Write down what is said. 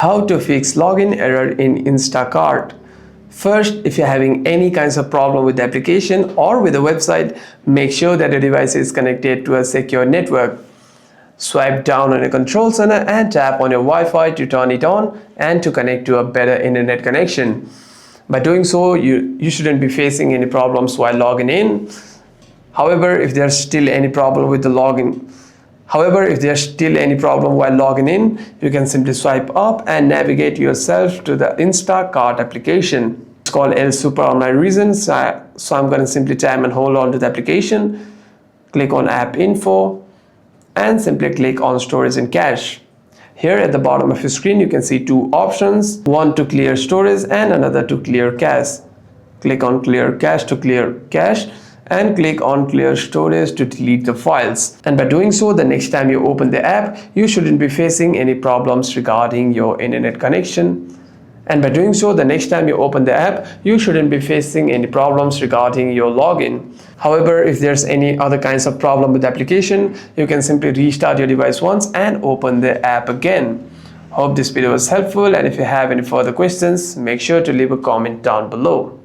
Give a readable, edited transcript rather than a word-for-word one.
How to fix login error in Instacart. First, if you're having any kinds of problem with the application or with the website, make sure that your device is connected to a secure network. Swipe down on your control center and tap on your Wi-Fi to turn it on and to connect to a better internet connection. By doing so, you shouldn't be facing any problems while logging in. However, if there's still any problem with the login, while logging in, you can simply swipe up and navigate yourself to the Instacart application. It's called El Super on my reasons, so I'm going to simply tap and hold on to the application, click on App Info, and simply click on Storage and Cache. Here at the bottom of your screen, you can see two options, one to clear storage and another to clear cache. Click on Clear Cache to clear cache, and click on Clear Storage to delete the files. And by doing so, the next time you open the app, you shouldn't be facing any problems regarding your internet connection. And by doing so, the next time you open the app, you shouldn't be facing any problems regarding your login. However, if there's any other kinds of problem with the application, you can simply restart your device once and open the app again. Hope this video was helpful, and if you have any further questions, make sure to leave a comment down below.